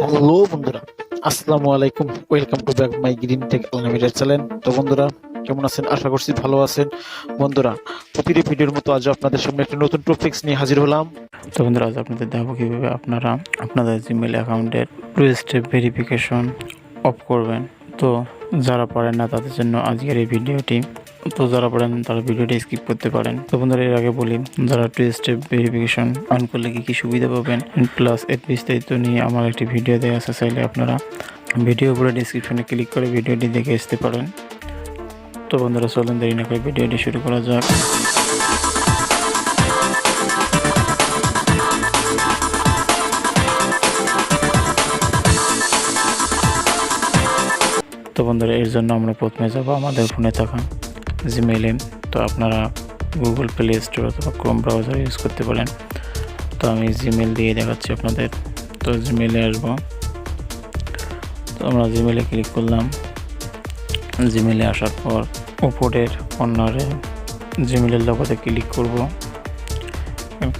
Hello বন্ধুরা, আসসালামু আলাইকুম। Welcome to back my green take unlimited channel. তো বন্ধুরা, কেমন আছেন? আশা করছি ভালো আছেন। বন্ধুরা, প্রতিটি ভিডিওর মতো আজ আপনাদের সামনে একটা নতুন টপিকস নিয়ে হাজির হলাম। তো বন্ধুরা, আজ আপনাদের দেখাবো কীভাবে আপনারা আপনাদের জিমেল অ্যাকাউন্টের টু স্টেপ ভেরিফিকেশন অফ করবেন। তো যারা পারেন না তাদের জন্য আজকের এই ভিডিওটি। তো যারা পারেন তারা ভিডিওটি স্কিপ করতে পারেন। তো বন্ধুরা, এর আগে বলি, যারা টু স্টেপ ভেরিফিকেশন অন করলে কী কী সুবিধা পাবেন প্লাস এর বিস্তারিত নিয়ে আমার একটি ভিডিও দেওয়া আছে, চাইলে আপনারা ভিডিও উপরে ডিসক্রিপশনে ক্লিক করে ভিডিওটি দেখে আসতে পারেন। তো বন্ধুরা, চলেন দেরি না করে ভিডিওটি শুরু করা যাক। তো বন্ধুরা, এর জন্য আমরা প্রথমে যাব আমাদের ফোনে থাকা জিমেইলে। তো আপনারা গুগল প্লে স্টোর অথবা ক্রোম ব্রাউজার ইউজ করতে পারেন। তো আমি জিমেল দিয়ে দেখাচ্ছি আপনাদের। তো জিমেলে আসবো। তো আমরা জিমেলে ক্লিক করলাম। জিমেলে আসার পর উপরের কর্নারে জিমেলের লোগোতে ক্লিক করব।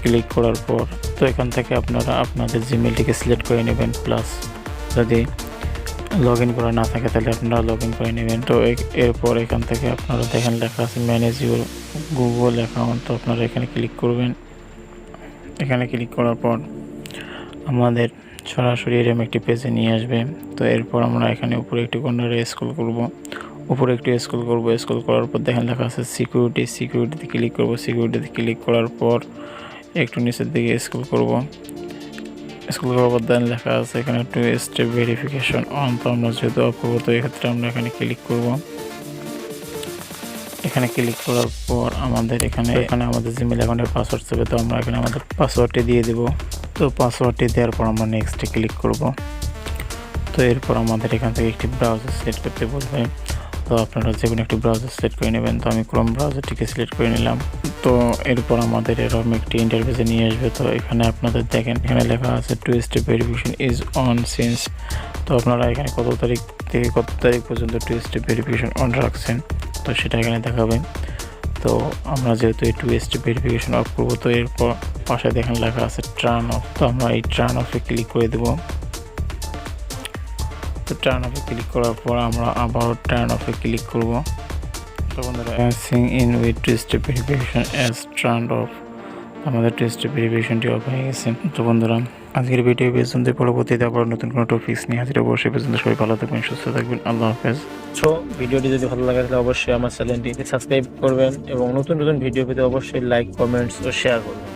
ক্লিক করার পর তো এখান থেকে আপনারা আপনাদের জিমেলটিকে সিলেক্ট করে নেবেন। প্লাস যদি লগ ইন করা না থাকে তাহলে আপনারা লগ ইন করে নেবেন। তো এরপর এখান থেকে আপনারা দেখেন লেখা আছে ম্যানেজ ইউর গুগল অ্যাকাউন্ট। তো আপনারা এখানে ক্লিক করবেন। এখানে ক্লিক করার পর আমাদের সরাসরি এরকম একটি পেজে নিয়ে আসবে। তো এরপর আমরা এখানে উপরে একটি কর্নারে স্ক্রল করব। উপরে একটু স্ক্রল করার পর দেখেন লেখা আছে সিকিউরিটিতে ক্লিক করব। সিকিউরিটিতে ক্লিক করার পর একটু নিচের দিকে স্ক্রল করার পর দেন লেখা আছে এখানে টু স্টেপ ভেরিফিকেশন অন। তো আমরা যেহেতু অফ করবো, তো এক্ষেত্রে আমরা এখানে ক্লিক করব। এখানে ক্লিক করার পর আমাদের এখানে আমাদের জিমেল অ্যাকাউন্টের পাসওয়ার্ড চাইবে। তো আমরা এখানে আমাদের পাসওয়ার্ডটি দিয়ে দেব। তো পাসওয়ার্ডটি দেওয়ার পর আমরা নেক্সটে ক্লিক করব। তো এরপর আমাদের এখান থেকে একটি ব্রাউজার সিলেক্ট করতে বলবে। তো আপনারা যে কোনো একটি ব্রাউজার সিলেক্ট করে নেবেন। তো আমি ক্রোম ব্রাউজারটিকে সিলেক্ট করে নিলাম। তো এরপর আমাদের এরকম একটি ইন্টারফেসে নিয়ে আসবে। তো এখানে আপনাদের দেখেন এখানে লেখা আছে two step verification is on since. তো আপনারা এখানে কত তারিখ থেকে কত তারিখ পর্যন্ত টু স্টেপ ভেরিফিকেশন অন রাখছেন, তো সেটা এখানে দেখাবে। তো আমরা যেহেতু এই টু স্টেপ ভেরিফিকেশন অফ করবো, তো এরপর পাশে দেখেন লেখা আছে টার্ন অফ। তো আমরা এই টার্ন অফে ক্লিক করে দেবো। তো টার্ন অফে ক্লিক করার পর আমরা আবারও টার্ন অফে ক্লিক করব। তো বন্ধুরা, sign in with two step verification as turn off, আমাদের টু স্টেপ ভেরিফিকেশনটি অফ হয়ে গেছে। তো বন্ধুরা, আজকের ভিডিও পর্যন্ত, পরবর্তীতে আবার নতুন কোনো টপিক্স নিয়ে হাজির হবো। সে পর্যন্ত সবাই ভালো থাকবেন, সুস্থ থাকবেন। আল্লাহ হাফেজ। সো ভিডিওটি যদি ভালো লাগে তাহলে অবশ্যই আমার চ্যানেলটি সাবস্ক্রাইব করবেন এবং নতুন নতুন ভিডিও পেতে অবশ্যই লাইক, কমেন্টস ও শেয়ার করবেন।